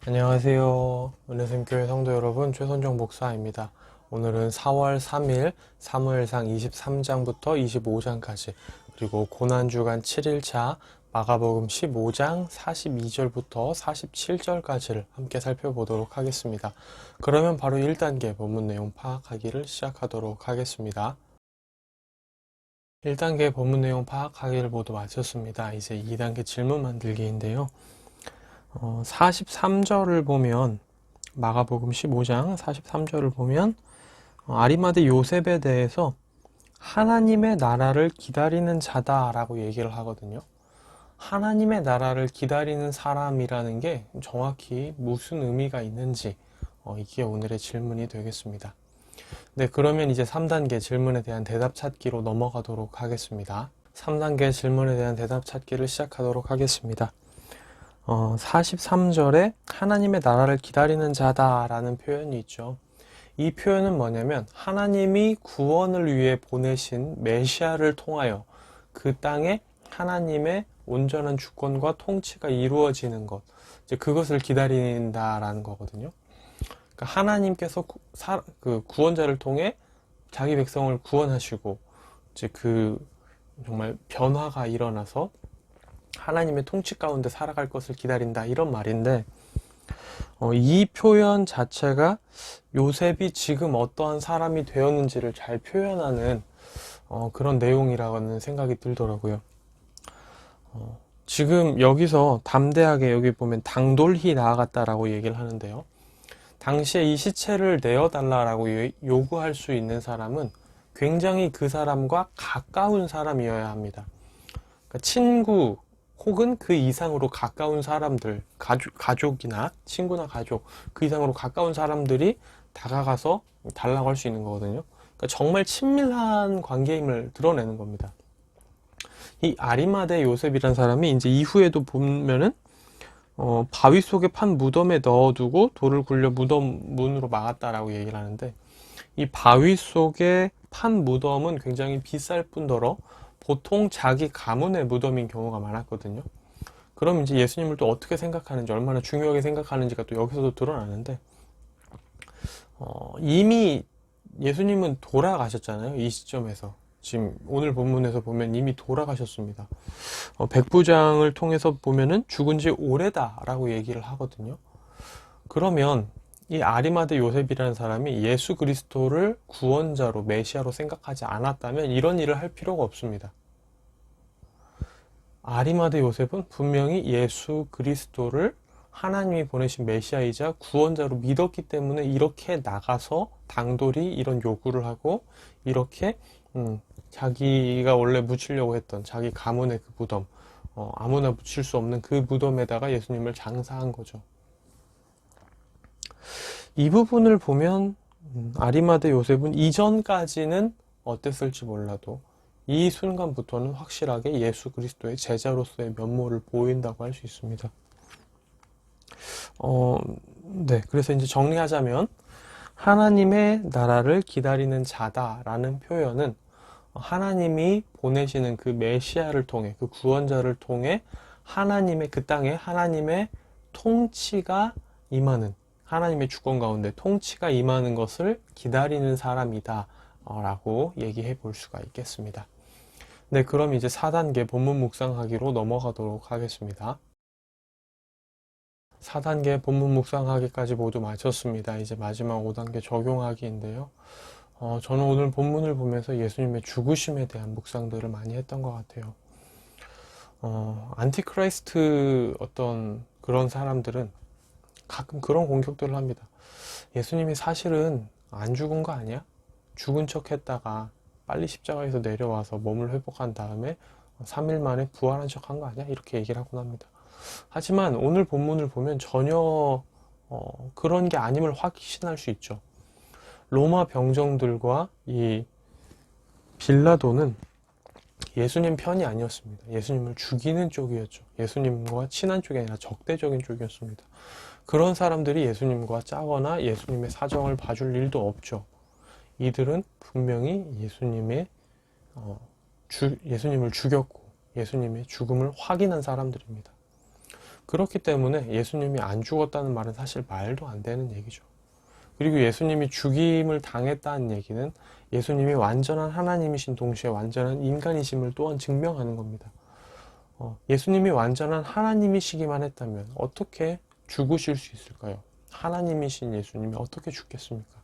안녕하세요. 은혜샘교회 성도 여러분, 최선정 목사입니다. 오늘은 4월 3일 사무엘상 23장부터 25장까지 그리고 고난주간 7일차 마가복음 15장 42절부터 47절까지를 함께 살펴보도록 하겠습니다. 그러면 바로 1단계 본문 내용 파악하기를 시작하도록 하겠습니다. 1단계 본문 내용 파악하기를 모두 마쳤습니다. 이제 2단계 질문 만들기인데요. 43절을 보면 마가복음 15장 43절을 보면 아리마대 요셉에 대해서 하나님의 나라를 기다리는 자다라고 얘기를 하거든요. 하나님의 나라를 기다리는 사람이라는 게 정확히 무슨 의미가 있는지 이게 오늘의 질문이 되겠습니다. 네, 그러면 이제 3단계 질문에 대한 대답 찾기로 넘어가도록 하겠습니다. 3단계 질문에 대한 대답 찾기를 시작하도록 하겠습니다. 43절에 하나님의 나라를 기다리는 자다라는 표현이 있죠. 이 표현은 뭐냐면 하나님이 구원을 위해 보내신 메시아를 통하여 그 땅에 하나님의 온전한 주권과 통치가 이루어지는 것, 이제 그것을 기다린다라는 거거든요. 그러니까 하나님께서 그 구원자를 통해 자기 백성을 구원하시고 이제 그 정말 변화가 일어나서 하나님의 통치 가운데 살아갈 것을 기다린다 이런 말인데 이 표현 자체가 요셉이 지금 어떠한 사람이 되었는지를 잘 표현하는 그런 내용이라는 생각이 들더라고요. 지금 여기서 담대하게 여기 보면 당돌히 나아갔다라고 얘기를 하는데요. 당시에 이 시체를 내어달라고 요구할 수 있는 사람은 굉장히 그 사람과 가까운 사람이어야 합니다. 그러니까 친구 혹은 그 이상으로 가까운 사람들, 가족이나 친구나 가족, 그 이상으로 가까운 사람들이 다가가서 달라고 할 수 있는 거거든요. 그러니까 정말 친밀한 관계임을 드러내는 겁니다. 이 아리마대 요셉이라는 사람이 이제 이후에도 보면은 바위 속에 판 무덤에 넣어두고 돌을 굴려 무덤 문으로 막았다라고 얘기를 하는데, 이 바위 속에 판 무덤은 굉장히 비쌀 뿐더러 보통 자기 가문의 무덤인 경우가 많았거든요. 그럼 이제 예수님을 또 어떻게 생각하는지, 얼마나 중요하게 생각하는지가 또 여기서도 드러나는데, 이미 예수님은 돌아가셨잖아요. 이 시점에서. 지금 오늘 본문에서 보면 이미 돌아가셨습니다. 백부장을 통해서 보면은 죽은 지 오래다라고 얘기를 하거든요. 그러면 이 아리마대 요셉이라는 사람이 예수 그리스도를 구원자로, 메시아로 생각하지 않았다면 이런 일을 할 필요가 없습니다. 아리마대 요셉은 분명히 예수 그리스도를 하나님이 보내신 메시아이자 구원자로 믿었기 때문에 이렇게 나가서 당돌이 이런 요구를 하고, 이렇게 자기가 원래 묻히려고 했던 자기 가문의 그 무덤, 아무나 묻힐 수 없는 그 무덤에다가 예수님을 장사한 거죠. 이 부분을 보면 아리마대 요셉은 이전까지는 어땠을지 몰라도 이 순간부터는 확실하게 예수 그리스도의 제자로서의 면모를 보인다고 할 수 있습니다. 네, 그래서 이제 정리하자면 하나님의 나라를 기다리는 자다라는 표현은 하나님이 보내시는 그 메시아를 통해, 그 구원자를 통해 하나님의 그 땅에 하나님의 통치가 임하는, 하나님의 주권 가운데 통치가 임하는 것을 기다리는 사람이다 라고 얘기해 볼 수가 있겠습니다. 네, 그럼 이제 4단계 본문 묵상하기로 넘어가도록 하겠습니다. 4단계 본문 묵상하기까지 모두 마쳤습니다. 이제 마지막 5단계 적용하기인데요. 저는 오늘 본문을 보면서 예수님의 죽으심에 대한 묵상들을 많이 했던 것 같아요. 안티크라이스트 어떤 그런 사람들은 가끔 그런 공격들을 합니다. 예수님이 사실은 안 죽은 거 아니야? 죽은 척 했다가 빨리 십자가에서 내려와서 몸을 회복한 다음에 3일 만에 부활한 척 한 거 아니야? 이렇게 얘기를 하곤 합니다. 하지만 오늘 본문을 보면 전혀 그런 게 아님을 확신할 수 있죠. 로마 병정들과 이 빌라도는 예수님 편이 아니었습니다. 예수님을 죽이는 쪽이었죠. 예수님과 친한 쪽이 아니라 적대적인 쪽이었습니다. 그런 사람들이 예수님과 짜거나 예수님의 사정을 봐줄 일도 없죠. 이들은 분명히 예수님을 죽였고 예수님의 죽음을 확인한 사람들입니다. 그렇기 때문에 예수님이 안 죽었다는 말은 사실 말도 안 되는 얘기죠. 그리고 예수님이 죽임을 당했다는 얘기는 예수님이 완전한 하나님이신 동시에 완전한 인간이심을 또한 증명하는 겁니다. 예수님이 완전한 하나님이시기만 했다면 어떻게 죽으실 수 있을까요? 하나님이신 예수님이 어떻게 죽겠습니까?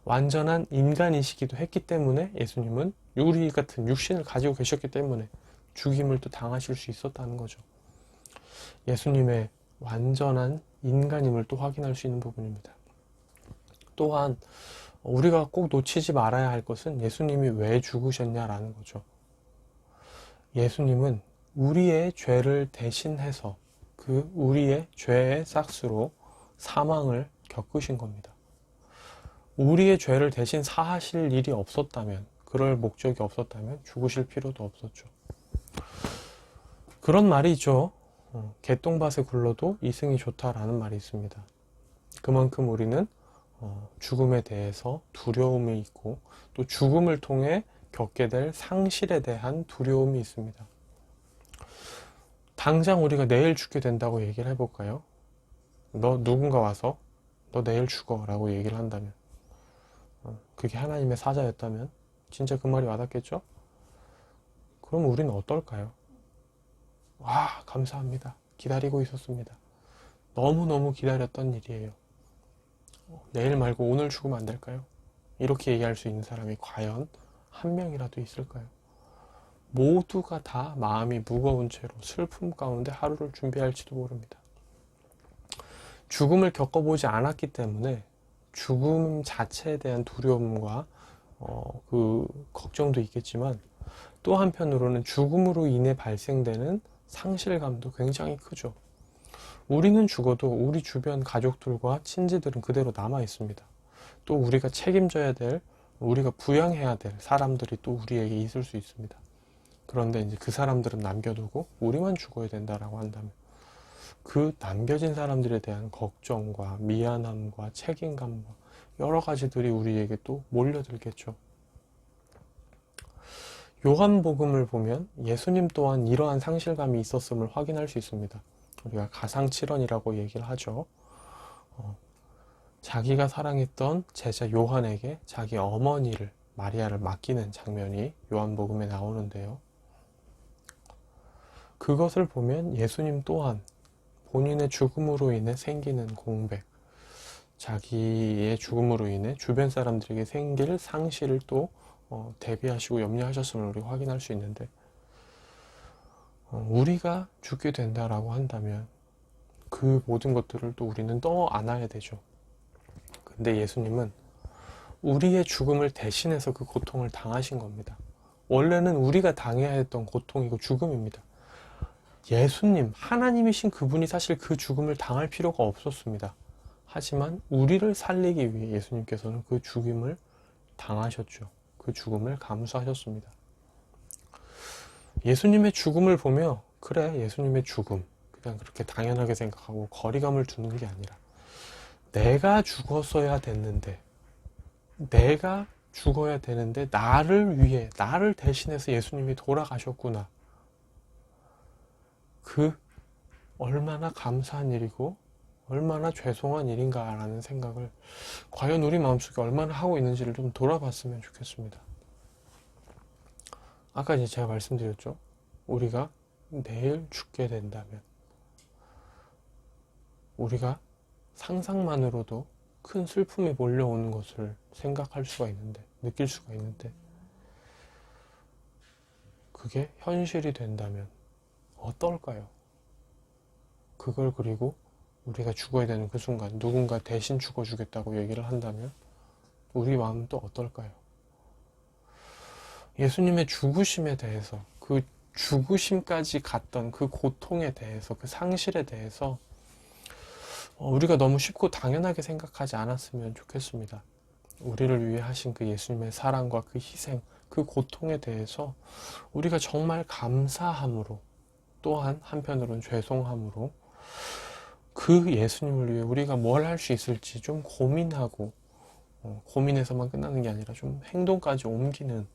완전한 인간이시기도 했기 때문에 예수님은 우리 같은 육신을 가지고 계셨기 때문에 죽임을 또 당하실 수 있었다는 거죠. 예수님의 완전한 인간임을 또 확인할 수 있는 부분입니다. 또한 우리가 꼭 놓치지 말아야 할 것은 예수님이 왜 죽으셨냐라는 거죠. 예수님은 우리의 죄를 대신해서 그 우리의 죄의 싹스로 사망을 겪으신 겁니다. 우리의 죄를 대신 사하실 일이 없었다면, 그럴 목적이 없었다면 죽으실 필요도 없었죠. 그런 말이 있죠. 개똥밭에 굴러도 이승이 좋다라는 말이 있습니다. 그만큼 우리는 죽음에 대해서 두려움이 있고 또 죽음을 통해 겪게 될 상실에 대한 두려움이 있습니다. 당장 우리가 내일 죽게 된다고 얘기를 해볼까요? 누군가 와서 너 내일 죽어 라고 얘기를 한다면, 그게 하나님의 사자였다면 진짜 그 말이 와닿겠죠? 그럼 우리는 어떨까요? 와, 감사합니다. 기다리고 있었습니다. 너무너무 기다렸던 일이에요. 내일 말고 오늘 죽으면 안 될까요? 이렇게 얘기할 수 있는 사람이 과연 한 명이라도 있을까요? 모두가 다 마음이 무거운 채로 슬픔 가운데 하루를 준비할지도 모릅니다. 죽음을 겪어보지 않았기 때문에 죽음 자체에 대한 두려움과 그 걱정도 있겠지만, 또 한편으로는 죽음으로 인해 발생되는 상실감도 굉장히 크죠. 우리는 죽어도 우리 주변 가족들과 친지들은 그대로 남아 있습니다. 또 우리가 책임져야 될, 우리가 부양해야 될 사람들이 또 우리에게 있을 수 있습니다. 그런데 이제 그 사람들은 남겨두고 우리만 죽어야 된다라고 한다면 그 남겨진 사람들에 대한 걱정과 미안함과 책임감과 여러 가지들이 우리에게 또 몰려들겠죠. 요한복음을 보면 예수님 또한 이러한 상실감이 있었음을 확인할 수 있습니다. 우리가 가상칠언이라고 얘기를 하죠. 자기가 사랑했던 제자 요한에게 자기 어머니를, 마리아를 맡기는 장면이 요한복음에 나오는데요. 그것을 보면 예수님 또한 본인의 죽음으로 인해 생기는 공백, 자기의 죽음으로 인해 주변 사람들에게 생길 상실을 또 대비하시고 염려하셨음을 우리가 확인할 수 있는데, 우리가 죽게 된다라고 한다면 그 모든 것들을 또 우리는 떠안아야 되죠. 근데 예수님은 우리의 죽음을 대신해서 그 고통을 당하신 겁니다. 원래는 우리가 당해야 했던 고통이고 죽음입니다. 예수님, 하나님이신 그분이 사실 그 죽음을 당할 필요가 없었습니다. 하지만 우리를 살리기 위해 예수님께서는 그 죽임을 당하셨죠. 그 죽음을 감수하셨습니다. 예수님의 죽음을 보며, 그래, 예수님의 죽음, 그냥 그렇게 당연하게 생각하고 거리감을 두는 게 아니라, 내가 죽었어야 됐는데, 내가 죽어야 되는데 나를 위해, 나를 대신해서 예수님이 돌아가셨구나. 그 얼마나 감사한 일이고 얼마나 죄송한 일인가라는 생각을 과연 우리 마음속에 얼마나 하고 있는지를 좀 돌아봤으면 좋겠습니다. 아까 이제 제가 말씀드렸죠. 우리가 내일 죽게 된다면 우리가 상상만으로도 큰 슬픔이 몰려오는 것을 생각할 수가 있는데, 느낄 수가 있는데, 그게 현실이 된다면 어떨까요? 그걸 그리고 우리가 죽어야 되는 그 순간 누군가 대신 죽어주겠다고 얘기를 한다면 우리 마음은 또 어떨까요? 예수님의 죽으심에 대해서, 그 죽으심까지 갔던 그 고통에 대해서, 그 상실에 대해서 우리가 너무 쉽고 당연하게 생각하지 않았으면 좋겠습니다. 우리를 위해 하신 그 예수님의 사랑과 그 희생, 그 고통에 대해서 우리가 정말 감사함으로, 또한 한편으로는 죄송함으로 그 예수님을 위해 우리가 뭘 할 수 있을지 좀 고민하고, 고민해서만 끝나는 게 아니라 좀 행동까지 옮기는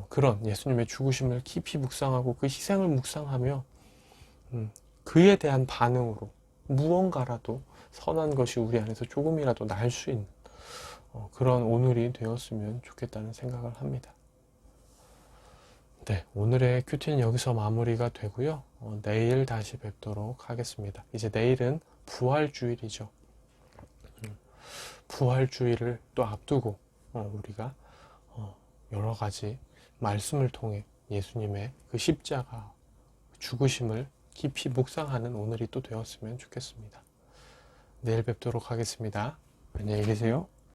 그런 예수님의 죽으심을 깊이 묵상하고 그 희생을 묵상하며 그에 대한 반응으로 무언가라도 선한 것이 우리 안에서 조금이라도 날 수 있는 그런 오늘이 되었으면 좋겠다는 생각을 합니다. 네, 오늘의 큐티는 여기서 마무리가 되고요. 내일 다시 뵙도록 하겠습니다. 이제 내일은 부활주일이죠. 부활주일을 또 앞두고 우리가 여러 가지 말씀을 통해 예수님의 그 십자가 죽으심을 깊이 묵상하는 오늘이 또 되었으면 좋겠습니다. 내일 뵙도록 하겠습니다. 안녕히 계세요.